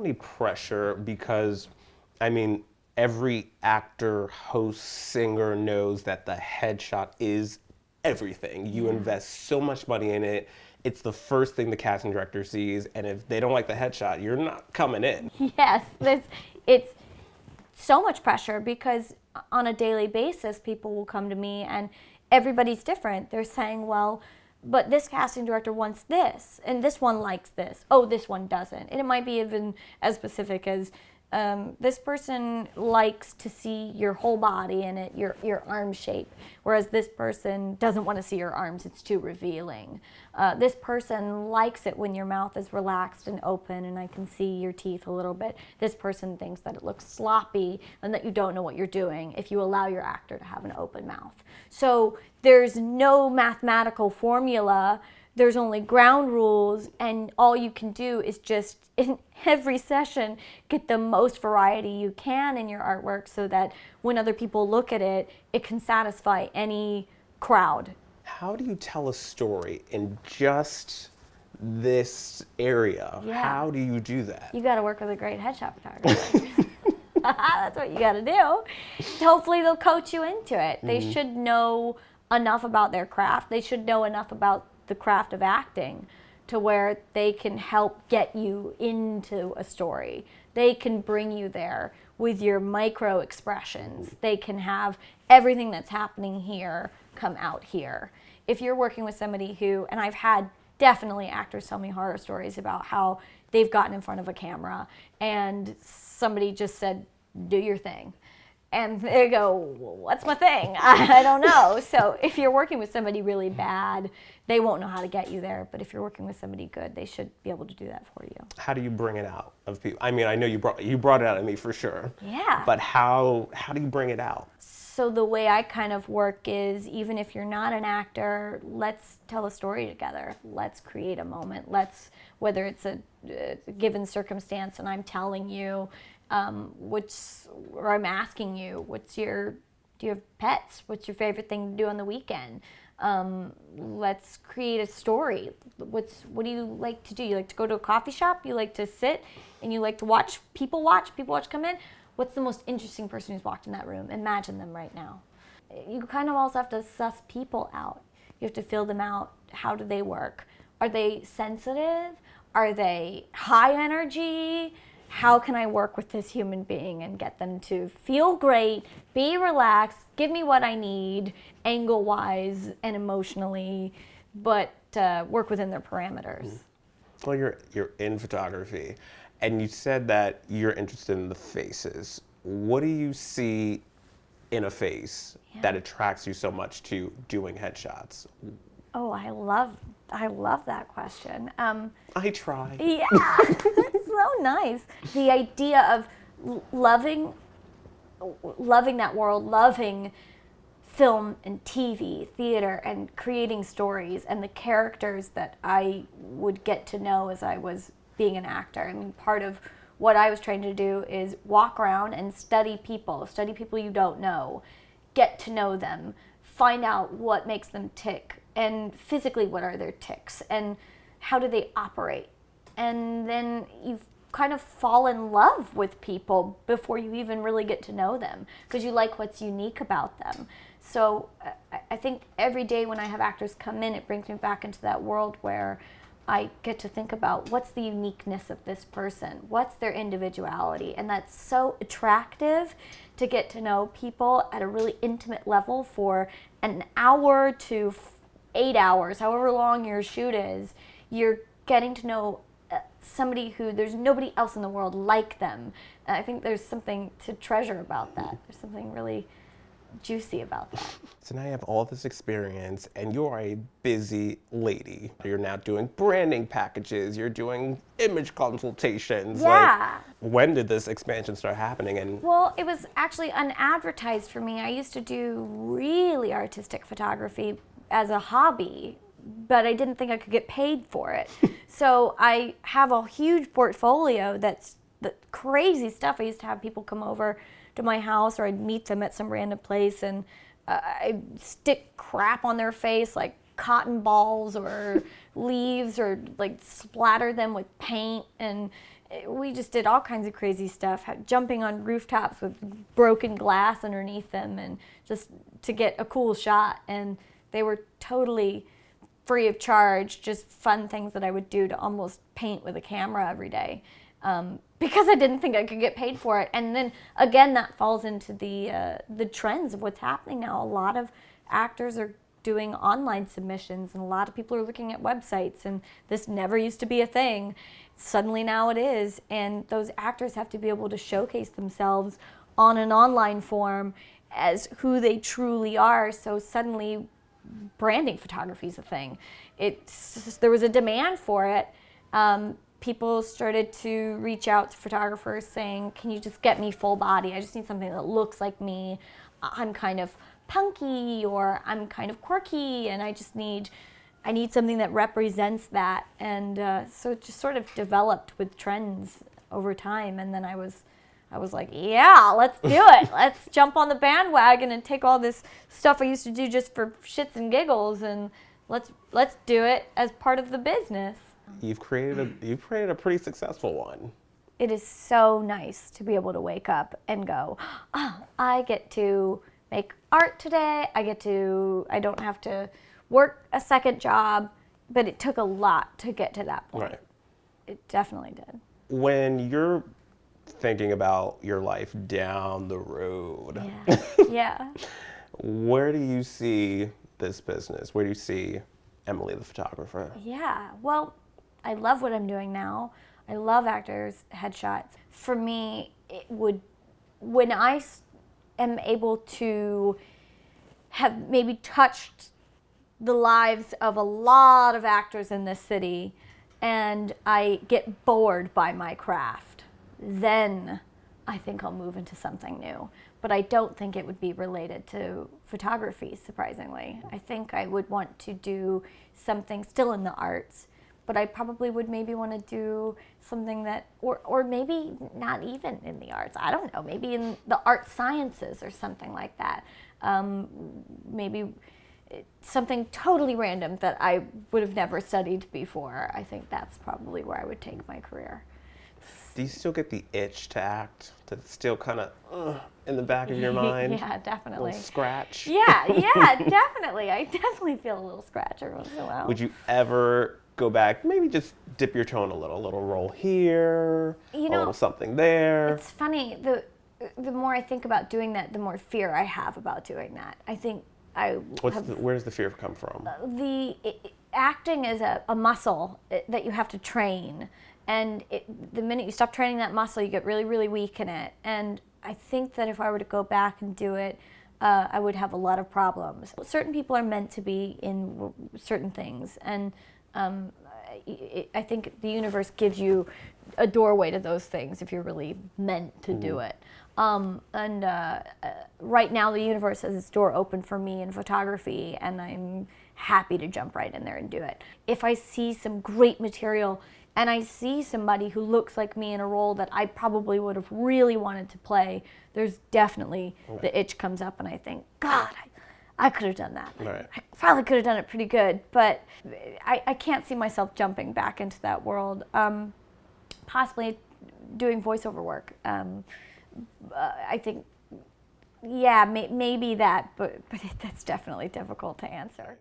Any pressure because, I mean, every actor, host, singer knows that the headshot is everything. You invest so much money in it. It's the first thing the casting director sees, and if they don't like the headshot, you're not coming in. Yes, it's so much pressure because on a daily basis, people will come to me and everybody's different. They're saying, well, but this casting director wants this, and this one likes this. Oh, this one doesn't. And it might be even as specific as this person likes to see your whole body in it, your arm shape, whereas this person doesn't want to see your arms, it's too revealing. This person likes it when your mouth is relaxed and open and I can see your teeth a little bit. This person thinks that it looks sloppy and that you don't know what you're doing if you allow your actor to have an open mouth. So there's no mathematical formula. There's only ground rules, and all you can do is just in every session get the most variety you can in your artwork so that when other people look at it, it can satisfy any crowd. How do you tell a story in just this area? Yeah. How do you do that? You got to work with a great headshot photographer. That's what you got to do. Hopefully they'll coach you into it. They should know enough about their craft. They should know enough about the craft of acting to where they can help get you into a story. They can bring you there with your micro expressions. They can have everything that's happening here come out here. If you're working with somebody who, and I've had definitely actors tell me horror stories about how they've gotten in front of a camera and somebody just said, do your thing. And they go, well, what's my thing? I don't know. So if you're working with somebody really bad, they won't know how to get you there. But if you're working with somebody good, they should be able to do that for you. How do you bring it out of people? I mean, I know you brought it out of me for sure. Yeah. But how do you bring it out? So the way I kind of work is, even if you're not an actor, let's tell a story together. Let's create a moment. Whether it's a given circumstance and I'm telling you, or I'm asking you, do you have pets? What's your favorite thing to do on the weekend? Let's create a story. What do you like to do? You like to go to a coffee shop? You like to sit and you like to watch people come in? What's the most interesting person who's walked in that room? Imagine them right now. You kind of also have to suss people out. You have to feel them out. How do they work? Are they sensitive? Are they high energy? How can I work with this human being and get them to feel great, be relaxed, give me what I need, angle-wise and emotionally, but work within their parameters. Well, you're in photography, and you said that you're interested in the faces. What do you see in a face that attracts you so much to doing headshots? Oh, I love that question. I try. Yeah, it's so nice. The idea of loving that world, loving film and TV, theater, and creating stories, and the characters that I would get to know as I was being an actor. I mean, part of what I was trying to do is walk around and study people you don't know, get to know them, find out what makes them tick, and physically what are their tics, and how do they operate. And then you kind of fall in love with people before you even really get to know them, because you like what's unique about them. So I think every day when I have actors come in, it brings me back into that world where I get to think about what's the uniqueness of this person, what's their individuality, and that's so attractive to get to know people at a really intimate level for an hour to 8 hours, however long your shoot is. You're getting to know somebody who there's nobody else in the world like them. And I think there's something to treasure about that. There's something really juicy about that. So now you have all this experience and you're a busy lady. You're now doing branding packages, you're doing image consultations. Yeah. Like, when did this expansion start happening? And well, it was actually unadvertised for me. I used to do really artistic photography as a hobby, but I didn't think I could get paid for it. So I have a huge portfolio that's the crazy stuff. I used to have people come over to my house, or I'd meet them at some random place, and I'd stick crap on their face, like cotton balls or leaves, or like splatter them with paint, and we just did all kinds of crazy stuff, jumping on rooftops with broken glass underneath them, and just to get a cool shot. And they were totally free of charge, just fun things that I would do to almost paint with a camera every day, because I didn't think I could get paid for it. And then again, that falls into the trends of what's happening now. A lot of actors are doing online submissions, and a lot of people are looking at websites, and this never used to be a thing. Suddenly now it is, and those actors have to be able to showcase themselves on an online form as who they truly are. So suddenly branding photography is a thing. There was a demand for it. People started to reach out to photographers saying, can you just get me full body? I just need something that looks like me. I'm kind of punky, or I'm kind of quirky, and I need something that represents that. And so it just sort of developed with trends over time. And then I was like, yeah, let's do it. Let's jump on the bandwagon and take all this stuff I used to do just for shits and giggles, and let's do it as part of the business. You've created a pretty successful one. It is so nice to be able to wake up and go, oh, I get to make art today. I don't have to work a second job, but it took a lot to get to that point. Right. It definitely did. When you're thinking about your life down the road, Yeah. where do you see this business? Where do you see Emily the photographer? Yeah, well, I love what I'm doing now. I love actors' headshots. For me, when I am able to have maybe touched the lives of a lot of actors in this city, and I get bored by my craft, then I think I'll move into something new. But I don't think it would be related to photography, surprisingly. I think I would want to do something still in the arts, but I probably would maybe want to do something that, or maybe not even in the arts. I don't know, maybe in the art sciences or something like that. Maybe something totally random that I would have never studied before. I think that's probably where I would take my career. Do you still get the itch to act? To still kind of in the back of your mind? Yeah, definitely. A little scratch? Yeah, definitely. I definitely feel a little scratch every once in a while. Would you ever go back, maybe just dip your toe in a little roll here, a little something there? It's funny, the more I think about doing that, the more fear I have about doing that. I think where does the fear come from? Acting is a muscle that you have to train. And the minute you stop training that muscle, you get really, really weak in it. And I think that if I were to go back and do it, I would have a lot of problems. Certain people are meant to be in certain things. And I think the universe gives you a doorway to those things if you're really meant to do it. Right now, the universe has its door open for me in photography, and I'm happy to jump right in there and do it. If I see some great material, and I see somebody who looks like me in a role that I probably would have really wanted to play, there's definitely the itch comes up, and I think, God, I could have done that. Right. I probably could have done it pretty good, but I can't see myself jumping back into that world. Possibly doing voiceover work. I think, maybe that, but that's definitely difficult to answer.